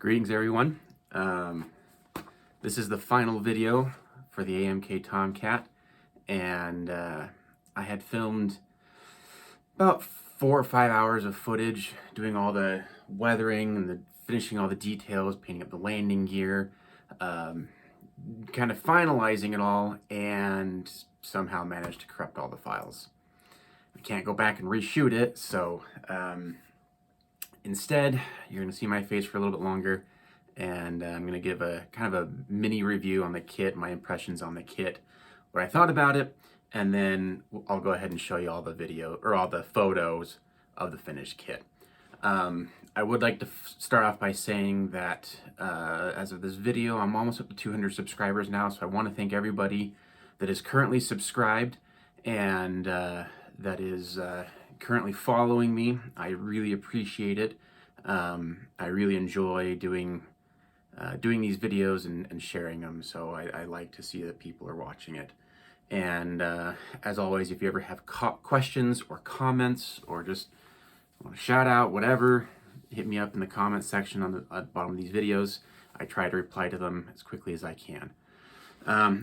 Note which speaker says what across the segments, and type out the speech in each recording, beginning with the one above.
Speaker 1: Greetings everyone. This is the final video for the AMK Tomcat, and I had filmed about 4 or 5 hours of footage doing all the weathering and finishing all the details, painting up the landing gear, kind of finalizing it all, and somehow managed to corrupt all the files. I can't go back and reshoot it, so instead, you're going to see my face for a little bit longer, and I'm going to give a kind of a mini review on the kit, my impressions on the kit, what I thought about it, and then I'll go ahead and show you all the video, or all the photos of the finished kit. I would like to start off by saying that as of this video, I'm almost up to 200 subscribers now, so I want to thank everybody that is currently subscribed and that is currently following me. I really appreciate it. I really enjoy doing these videos and sharing them, so I like to see that people are watching it. And as always, if you ever have questions or comments or just want to shout out, whatever, hit me up in the comments section on the bottom of these videos. I try to reply to them as quickly as I can.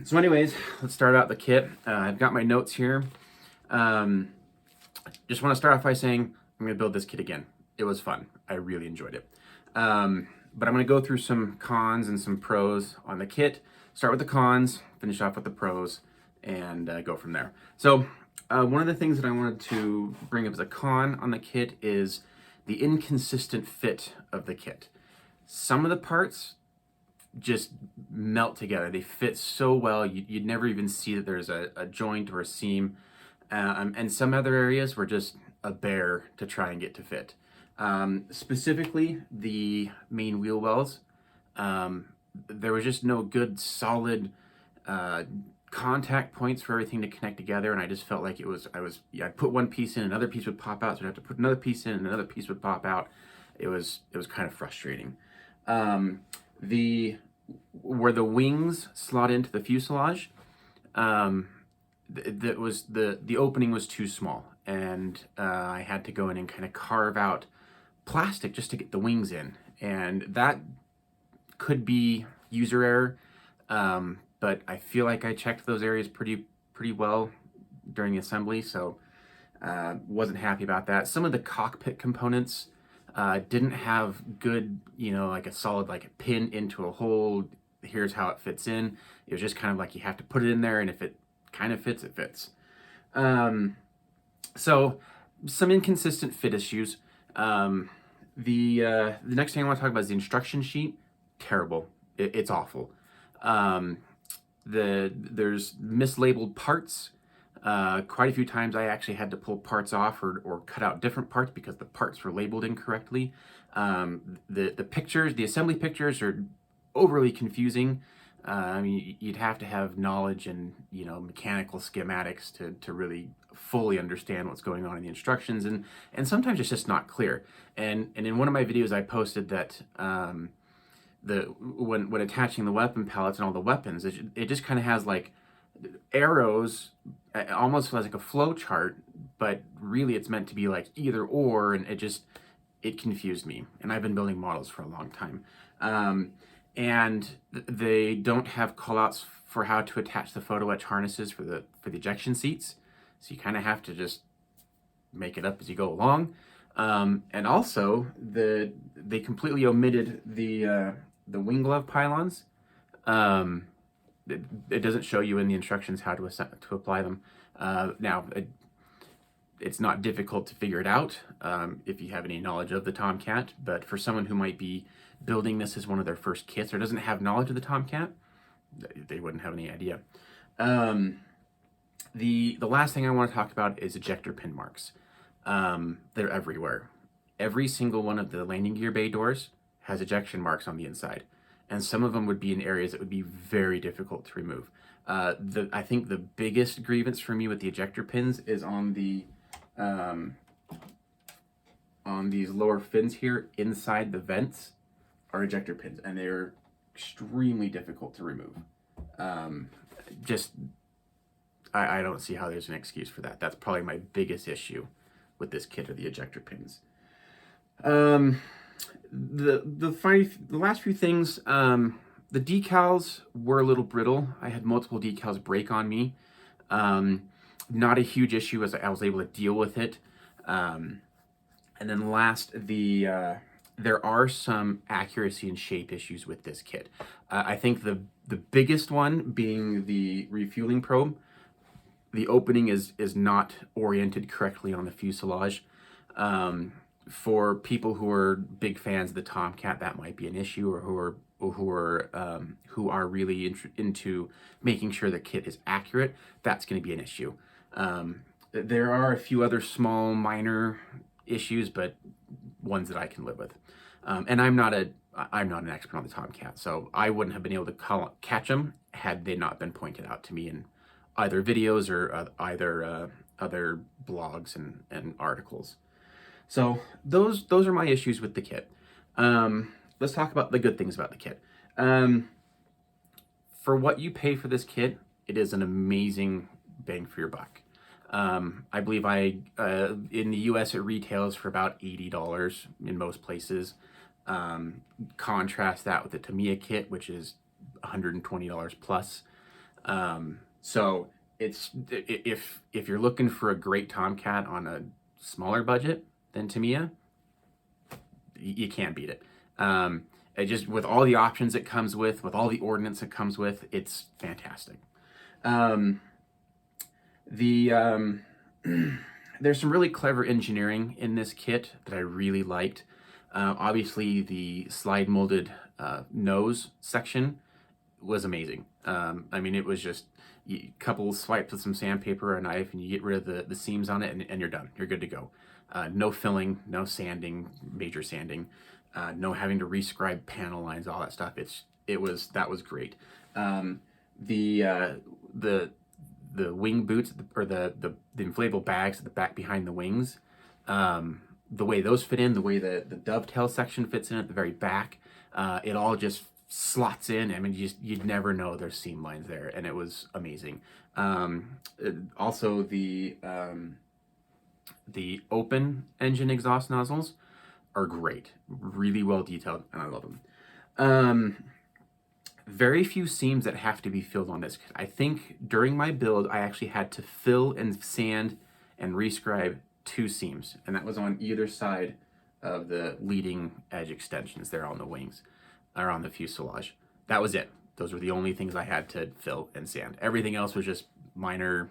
Speaker 1: So anyways, let's start out the kit. I've got my notes here. Just want to start off by saying I'm going to build this kit again. It was fun. I really enjoyed it. But I'm going to go through some cons and some pros on the kit. Start with the cons, finish off with the pros, and go from there. So one of the things that I wanted to bring up as a con on the kit is the inconsistent fit of the kit. Some of the parts just melt together. They fit so well, you'd never even see that there's a joint or a seam. And some other areas were just a bear to try and get to fit. Specifically, the main wheel wells, there was just no good solid contact points for everything to connect together, and I just felt like I'd put one piece in, another piece would pop out, so I'd have to put another piece in, and another piece would pop out. It was kind of frustrating. Where the wings slot into the fuselage, the opening was too small, and I had to go in and kind of carve out plastic just to get the wings in, and that could be user error, but I feel like I checked those areas pretty well during the assembly, so wasn't happy about that. Some of the cockpit components didn't have good, like a solid like a pin into a hole. Here's how it fits in. It was just kind of like you have to put it in there, and if it kind of fits, it fits. So some inconsistent fit issues. The next thing I want to talk about is the instruction sheet. Terrible. It's awful. There's mislabeled parts. Quite a few times I actually had to pull parts off or cut out different parts because the parts were labeled incorrectly. The pictures, the assembly pictures are overly confusing. I mean, you'd have to have knowledge and, mechanical schematics to really fully understand what's going on in the instructions, and sometimes it's just not clear. And in one of my videos, I posted that when attaching the weapon pallets and all the weapons, it just kind of has like arrows, almost like a flow chart, but really it's meant to be like either or, and it confused me. And I've been building models for a long time. And they don't have callouts for how to attach the photo etch harnesses for the ejection seats, so you kind of have to just make it up as you go along. And also, they completely omitted the wing glove pylons. It doesn't show you in the instructions how to apply them. Now, it's not difficult to figure it out if you have any knowledge of the Tomcat, but for someone who might be building this as one of their first kits or doesn't have knowledge of the Tomcat, they wouldn't have any idea. The last thing I want to talk about is ejector pin marks. They're everywhere. Every single one of the landing gear bay doors has ejection marks on the inside, and some of them would be in areas that would be very difficult to remove. I think the biggest grievance for me with the ejector pins is on these lower fins here inside the vents are ejector pins, and they're extremely difficult to remove. I don't see how there's an excuse for that. That's probably my biggest issue with this kit, are the ejector pins. The last few things, the decals were a little brittle. I had multiple decals break on me. Not a huge issue as I was able to deal with it. And then last, there are some accuracy and shape issues with this kit. I think the biggest one being the refueling probe. The opening is not oriented correctly on the fuselage. For people who are big fans of the Tomcat, that might be an issue, or who are really into making sure the kit is accurate. That's going to be an issue. There are a few other small minor issues, but ones that I can live with. And I'm not an expert on the Tomcat, so I wouldn't have been able to catch them had they not been pointed out to me in either videos or other blogs and articles. So those are my issues with the kit. Let's talk about the good things about the kit. For what you pay for this kit, it is an amazing bang for your buck. I believe in the US it retails for about $80 in most places. Contrast that with the Tamiya kit, which is $120 plus. So if you're looking for a great Tomcat on a smaller budget than Tamiya, you can't beat it. It just, with all the options it comes with all the ordnance it comes with, it's fantastic. There's some really clever engineering in this kit that I really liked. Obviously, the slide molded nose section was amazing. I mean, it was just a couple swipes with some sandpaper or a knife, and you get rid of the seams on it, and you're done. You're good to go. No filling, no sanding, major sanding, no having to rescribe panel lines, all that stuff. That was great. The wing boots, or the inflatable bags at the back behind the wings, the way those fit in, the way the dovetail section fits in at the very back, it all just slots in. I mean, you'd never know there's seam lines there, and it was amazing. Also, the open engine exhaust nozzles are great, really well detailed, and I love them. Very few seams that have to be filled on this. I think during my build, I actually had to fill and sand and rescribe 2 seams, and that was on either side of the leading edge extensions there on the wings, or on the fuselage. That was it. Those were the only things I had to fill and sand. Everything else was just minor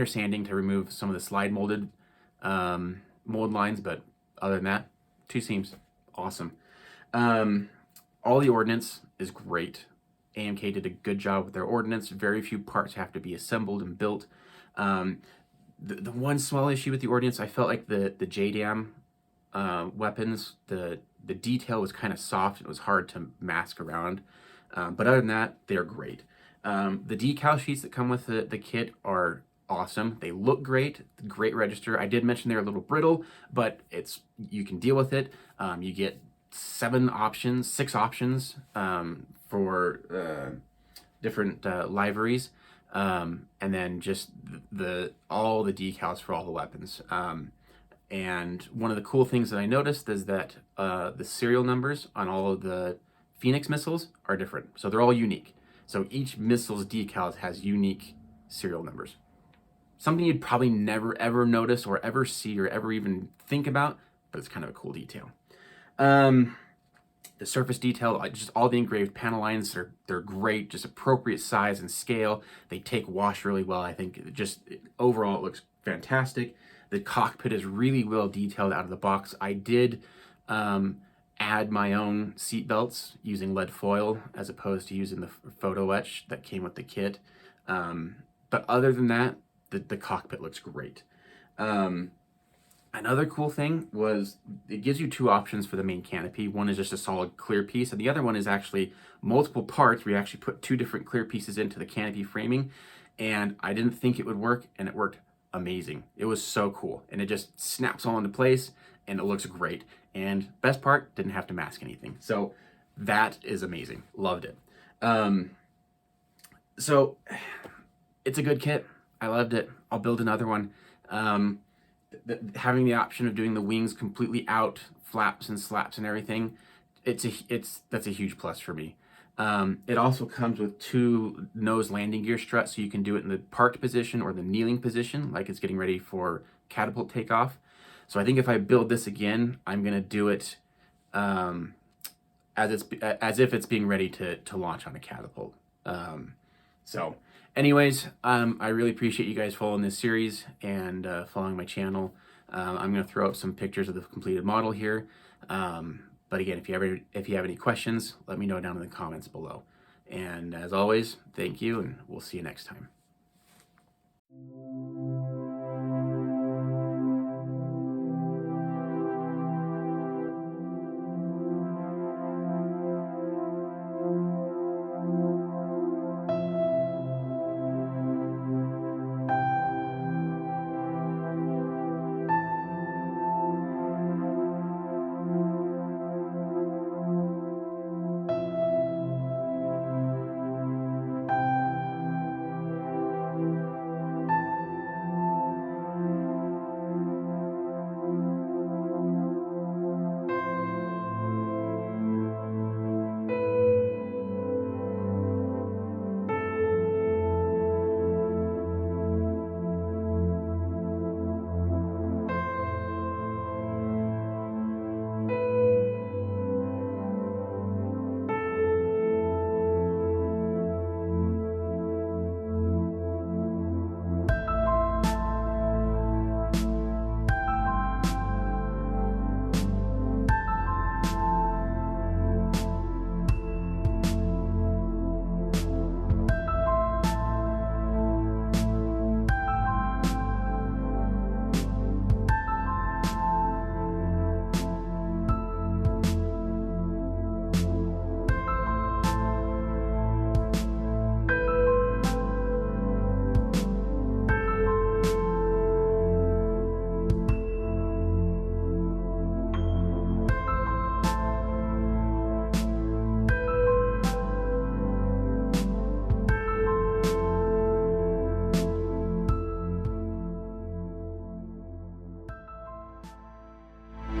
Speaker 1: sanding to remove some of the slide molded mold lines, but other than that, 2 seams. Awesome. All the ordnance is great. AMK did a good job with their ordnance. Very few parts have to be assembled and built. The one small issue with the ordnance, I felt like the JDAM weapons, the detail was kind of soft. It was hard to mask around. But other than that, they're great. The decal sheets that come with the kit are awesome. They look great. Great register. I did mention they're a little brittle, but you can deal with it. You get 6 options for different liveries, and then just all the decals for all the weapons. And one of the cool things that I noticed is that the serial numbers on all of the Phoenix missiles are different, so they're all unique. So each missile's decals has unique serial numbers. Something you'd probably never ever notice or ever see or ever even think about, but it's kind of a cool detail. The surface detail, just all the engraved panel lines, they're great, just appropriate size and scale. They take wash really well. I think overall it looks fantastic. The cockpit is really well detailed out of the box. I did add my own seat belts using lead foil as opposed to using the photo etch that came with the kit. But other than that, the cockpit looks great. Another cool thing was it gives you 2 options for the main canopy. One is just a solid clear piece, and the other one is actually multiple parts where you actually put 2 different clear pieces into the canopy framing. And I didn't think it would work, and it worked amazing. It was so cool, and it just snaps all into place, and it looks great. And best part, didn't have to mask anything. So that is amazing. Loved it. So it's a good kit. I loved it. I'll build another one. Having the option of doing the wings completely out, flaps and slaps and everything, that's a huge plus for me. It also comes with 2 nose landing gear struts, so you can do it in the parked position or the kneeling position, like it's getting ready for catapult takeoff. So I think if I build this again, I'm gonna do it as if it's being ready to launch on a catapult. So anyways, I really appreciate you guys following this series and following my channel. I'm gonna throw up some pictures of the completed model here. But again, if you have any questions, let me know down in the comments below. And as always, thank you, and we'll see you next time.